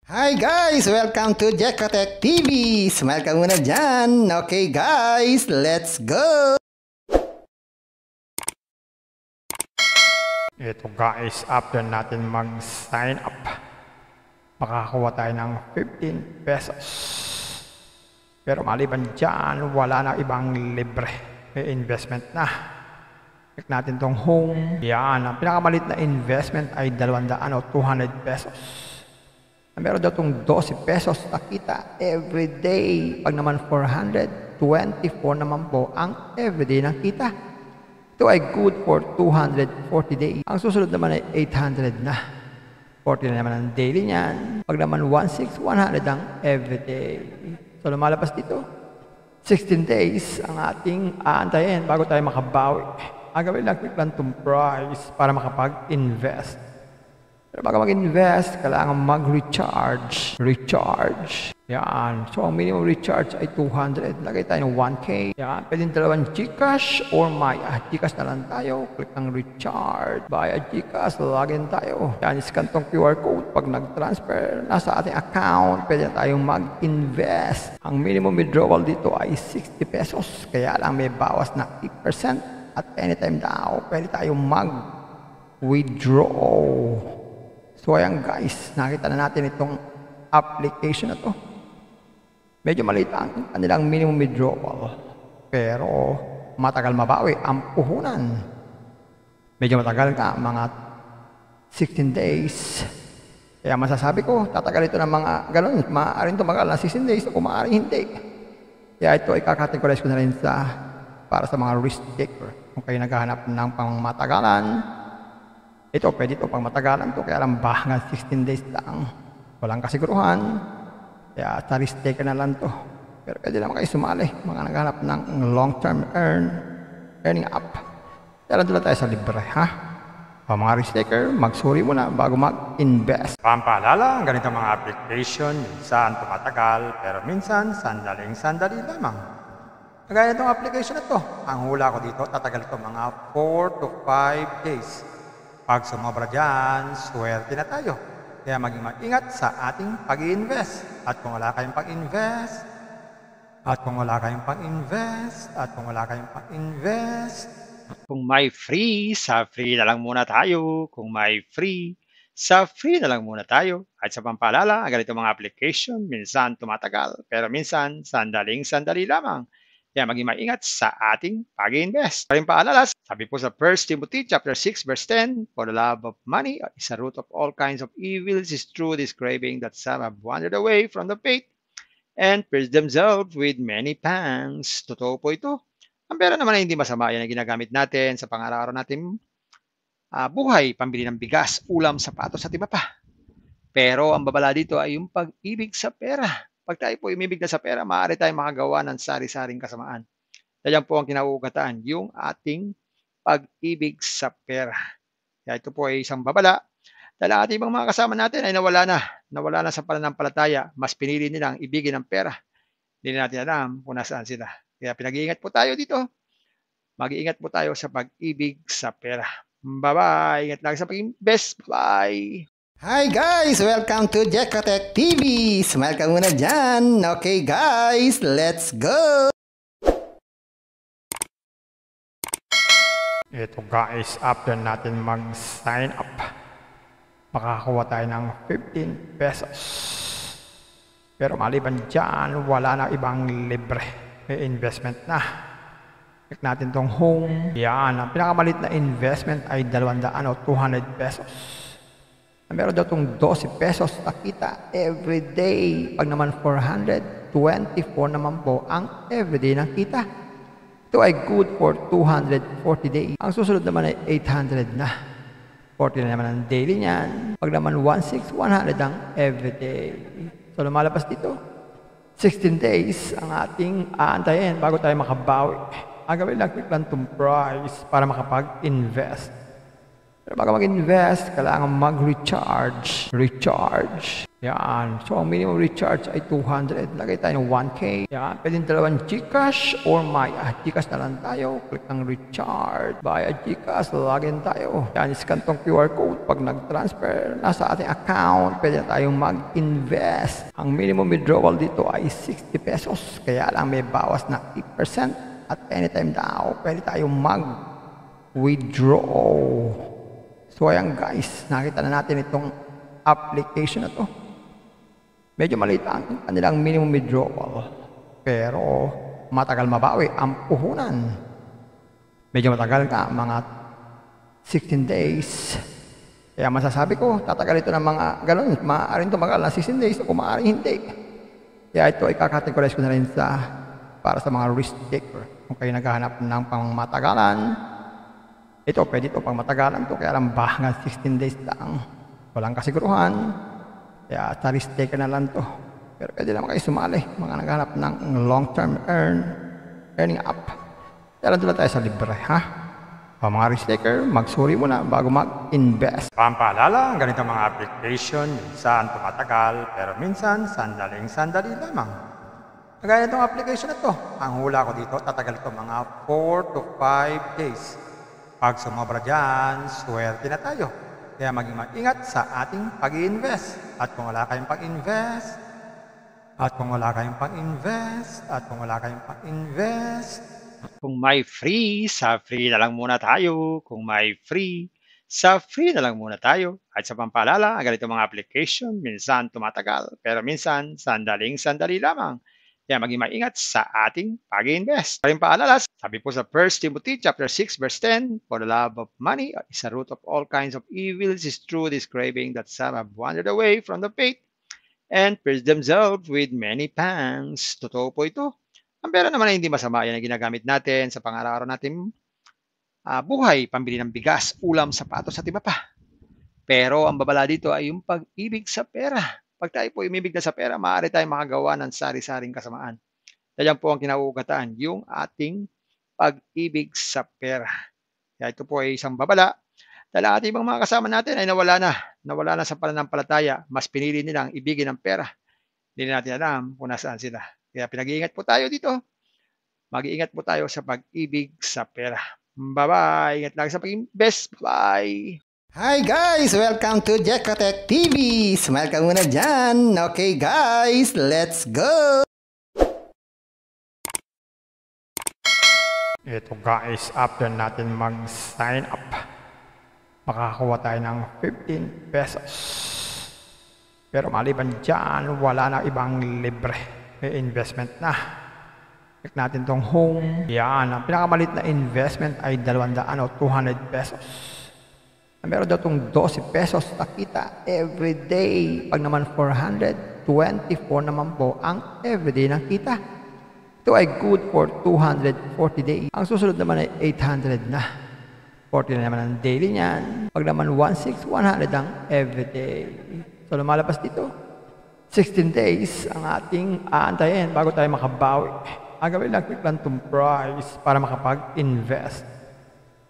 Hi guys! Welcome to Jekotech TV! Smile ka muna dyan! Okay guys, let's go! Ito guys, after natin mag-sign up, makakuha tayo ng 15 pesos. Pero maliban dyan, wala na ibang libre. May investment na. Check natin tong home. Yan, ang pinakamalit na investment ay 200 o 200 pesos. Meron daw itong 12 pesos na kita everyday. Pag naman 424 naman po ang everyday na kita. Ito ay good for 240 days. Ang susunod naman ay 800 na. 40 na naman ang daily niyan. Pag naman 1,600 ang everyday. So lumalabas dito, 16 days ang ating aantayin bago tayo makabawi. Ang gawin lang, click lang itong price para makapag-invest. Pero bago mag-invest, kailangan mag-recharge. Recharge. Yan. So, ang minimum recharge ay 200. Lagay tayo ng 1K. Yan. Pwedeng dalawang GCash or Maya. GCash na lang tayo. Click ng recharge. Via GCash, login tayo. Yan. Scan tong QR code. Pag nag-transfer na sa ating account, pwede na tayong mag-invest. Ang minimum withdrawal dito ay 60 pesos. Kaya lang may bawas na 8%. At anytime daw, pwede tayong mag-withdraw. So ayan guys, nakita na natin itong application na to. Medyo maliit ang kanilang minimum withdrawal. Pero matagal mabawi ang puhunan. Medyo matagal ka, mga 16 days. Kaya masasabi ko, tatagal ito ng mga ganun. Maaaring tumagal na 16 days o maaaring hindi. Kaya ito ay kakategorize ko na rin para sa mga risk taker. Kung kayo naghahanap ng pangmatagalan, ito, pwede ito pang matagalan ito. Kaya lang hanggang 16 days lang. Walang kasiguruhan. Kaya sa risk taker na lang ito. Pero pwede naman kayo sumali. Mga naghanap ng long-term earning app. Kaya lang tayo sa libre, ha? O mga risk taker, magsuri muna bago mag-invest. Pampaalala, ang ganitong mga application, minsan tumatagal, pero minsan sandaling-sandali lamang. Kagaya itong application na ito. Ang hula ko dito, tatagal ito mga 4 to 5 days. Pag sumobra dyan, swerte na tayo. Kaya maging mag-ingat sa ating pag-i-invest. At kung wala kayong pag-invest, kung may free, sa free na lang muna tayo. Kung may free, sa free na lang muna tayo. At sa pampaalala, ang ganito mga application, minsan tumatagal, pero minsan sandaling-sandali lamang. Kaya maging maingat sa ating pag-invest. Paring paalala, sabi po sa 1 Timothy chapter 6 verse 10, for the love of money is a root of all kinds of evils, is true this craving that some have wandered away from the faith and pierced themselves with many pangs. Totoo po ito. Ang pera naman ay hindi masama. Yan ang ginagamit natin sa pang-araw-araw natin buhay, pambili ng bigas, ulam, sapatos at iba pa. Pero ang babala dito ay yung pag-ibig sa pera. Pag tayo po umibig na sa pera, maaari tayong makagawa ng sari-saring kasamaan. Yan po ang kinauugatan, yung ating pag-ibig sa pera. Kaya ito po ay isang babala. Dahil ang ating ibang mga kasama natin ay nawala na sa pananampalataya. Mas pinili nilang ibigin ang pera. Hindi na natin alam kung nasaan sila. Kaya pinag-iingat po tayo dito. Mag-iingat po tayo sa pag-ibig sa pera. Bye-bye. Ingat lang sa pag-invest. Bye. Hi guys! Welcome to Jekotech TV! Smile ka muna dyan! Okay guys, let's go! Ito guys, after natin mag-sign up, makakuha tayo ng 15 pesos. Pero maliban dyan, wala na ibang libre. May investment na. Check natin tong home. Yan, ang pinakamalit na investment ay 200 o 200 pesos. Meron daw itong 12 pesos na kita everyday. Pag naman 424 naman po ang everyday na kita. Ito ay good for 240 days. Ang susunod naman ay 800 na. 40 na naman ang daily niyan. Pag naman 1,600 ang everyday. So lumalabas dito, 16 days ang ating aantayin bago tayo makabawi. Ang gawin lang, click lang itong price para makapag-invest. Pero bago mag-invest, kailangan mag-recharge. Recharge. Yan. So, ang minimum recharge ay 200. Lagay tayo ng 1K. Yan. Pwedeng dalawang Gcash or Maya. Gcash na lang tayo. Click ng recharge. Via Gcash. Login tayo. Yan. Scan tong QR code. Pag nag-transfer nasa ating account, pwede na tayong mag-invest. Ang minimum withdrawal dito ay 60 pesos. Kaya lang may bawas na 8%. At anytime daw, pwede tayong mag-withdraw. So, ayan guys. Nakita na natin itong application na to. Medyo maliit ang kanilang minimum withdrawal. Pero matagal mabawi ang puhunan. Medyo matagal ka, mga 16 days. Kaya masasabi ko, tatagal ito ng mga galon. Maaaring tumagal ng 16 days o maaaring hindi. Kaya ito ay kakategorize ko na rin para sa mga risk taker. Kung kayo naghahanap ng pangmatagalan, ito, pwede ito pang matagalan to. Kaya lang hanggang 16 days lang. Walang kasiguruhan. Kaya sa risk taker na lang to. Pero pwede naman kayo sumali. Mga naghanap ng long-term earning app. Kaya lang tayo sa libre, ha? O mga risk taker, magsuri muna bago mag-invest. Pampaalala, ang ganitong mga application, minsan tumatagal, pero minsan sandaling-sandali lamang. Kagaya itong application na to, ang hula ko dito, tatagal ito mga 4 to 5 days. Pag sumobra dyan, swerte na tayo. Kaya maging mag-ingat sa ating pag-i-invest. At kung wala kayong pag-invest, kung may free, sa free na lang muna tayo. Kung may free, sa free na lang muna tayo. At sa pampaalala, ang ganitong mga application, minsan tumatagal, pero minsan sandaling-sandali lamang. Kaya maging maingat sa ating pag-invest. Paring paalala, sabi po sa 1 Timothy chapter 6 verse 10, for the love of money is a root of all kinds of evils, is true this craving that some have wandered away from the faith and pierced themselves with many pangs. Totoo po ito. Ang pera naman ay hindi masama. Yan ang ginagamit natin sa pang-araw-araw natin buhay, pambili ng bigas, ulam, sapatos at iba pa. Pero ang babala dito ay yung pag-ibig sa pera. Pag tayo po umibig na sa pera, maaari tayong makagawa ng sari-saring kasamaan. Yan po ang kinauugataan, yung ating pag-ibig sa pera. Kaya ito po ay isang babala. Dahil ating ibang mga kasama natin ay nawala na sa pananampalataya. Mas pinili nilang ibigin ang pera. Hindi natin alam kung nasaan sila. Kaya pinag-iingat po tayo dito. Mag-iingat po tayo sa pag-ibig sa pera. Bye-bye. Ingat lagi sa pag-invest. Bye. Hi guys! Welcome to Jekotech TV! Smile ka muna dyan! Okay guys, let's go! Ito guys, after natin mag-sign up, makakakuha tayo ng 15 pesos. Pero maliban dyan, wala na ibang libre. May investment na. Click natin tong home. Yan, ang pinakamalit na investment ay 200 o 200 pesos. Meron daw itong 12 pesos na kita everyday. Pag naman 424 naman po ang everyday na kita. Ito ay good for 240 days. Ang susunod naman ay 800 na. 40 na naman ang daily niyan. Pag naman 100 ang everyday. So lumalabas dito, 16 days ang ating aantayin bago tayo makabawi. Ang gawin lang, click lang itong price para makapag-invest.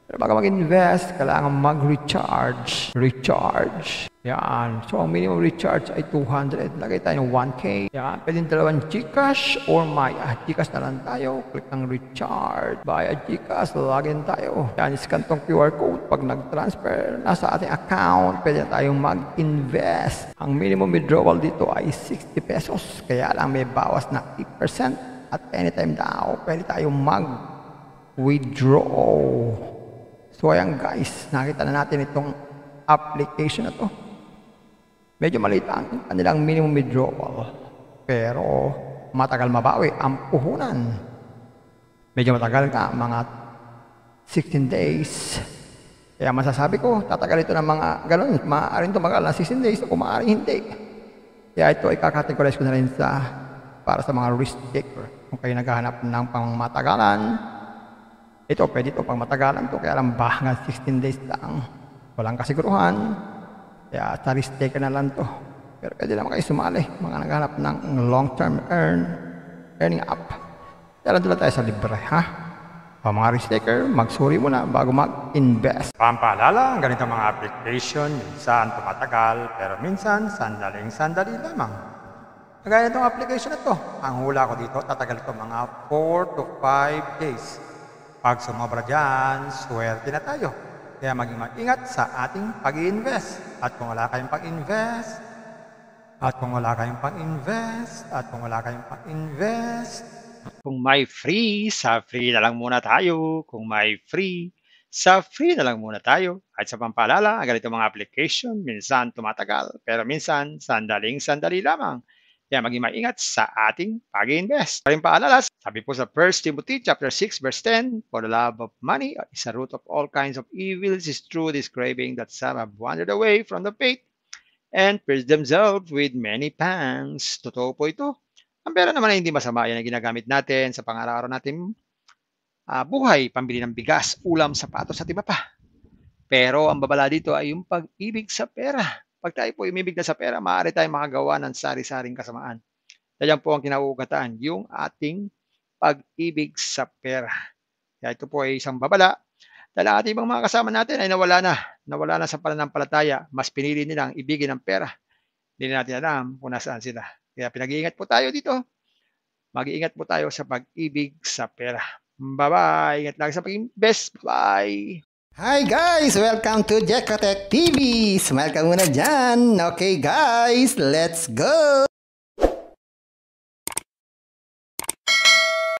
Pero bago mag-invest, kailangan mag-recharge. Recharge. Yan. So, ang minimum recharge ay 200. Lagay tayo ng 1K. Yan. Pwedeng dalawang Gcash or Maya. Gcash na lang tayo. Click ng recharge. Via Gcash, login tayo. Yan. Scan tong QR code. Pag nag-transfer nasa ating account, pwede na tayong mag-invest. Ang minimum withdrawal dito ay 60 pesos. Kaya lang may bawas na 8%. At anytime daw, pwede tayong mag-withdraw. So ayan guys, nakita na natin itong application na to. Medyo maliit ang kanilang minimum withdrawal. Pero matagal mabawi ang puhunan. Medyo matagal ka, mga 16 days. Kaya masasabi ko, tatagal ito ng mga galon. Maaaring tumagal ng 16 days o maaaring hindi. Kaya ito ay kakategorize ko na rin para sa mga risk taker. Kung kayo naghahanap ng pangmatagalan, ito, pwede ito pang matagalan to. Kaya lang hanggang 16 days lang. Walang kasiguruhan. Kaya sa risk taker na lang to. Pero pwede naman kayo sumali. Mga naghanap ng long-term earning app. Kaya lang tayo sa libre, ha? O O mga risk taker, magsuri muna bago mag-invest. Pampaalala, ang ganito mga application, minsan tumatagal, pero minsan sandaling-sandali lamang. Kagaya itong application na to, ang hula ko dito, tatagal ito mga 4 to 5 days. Pag sumobra dyan, swerte na tayo. Kaya maging mag-ingat sa ating pag-i-invest. At kung wala kayong pag-invest, Kung may free, sa free na lang muna tayo. Kung may free, sa free na lang muna tayo. At sa pampaalala, ang ganito mga application, minsan tumatagal, pero minsan sandaling-sandali lamang. Kaya maging maingat sa ating pag-invest. Paring paalala, sabi po sa 1 Timothy chapter 6 verse 10, for the love of money is a root of all kinds of evils, is true this craving that some have wandered away from the faith and pierced themselves with many pangs. Totoo po ito. Ang pera naman ay hindi masama. Yan ang ginagamit natin sa pang-araw-araw natin buhay, pambili ng bigas, ulam, sapatos at iba pa. Pero ang babala dito ay yung pag-ibig sa pera. Pag tayo po umibig na sa pera, maaari tayong makagawa ng sari-saring kasamaan. Yan po ang kinauugataan, yung ating pag-ibig sa pera. Kaya ito po ay isang babala. Dahil ang ating ibang mga kasama natin ay nawala na sa pananampalataya. Mas pinili nilang ibigin ang pera. Hindi natin alam kung nasaan sila. Kaya pinag-iingat po tayo dito. Mag-iingat po tayo sa pag-ibig sa pera. Bye-bye. Ingat lagi sa pag-invest. Bye. Hi guys! Welcome to Jekotech TV! Smile ka muna dyan! Okay guys, let's go!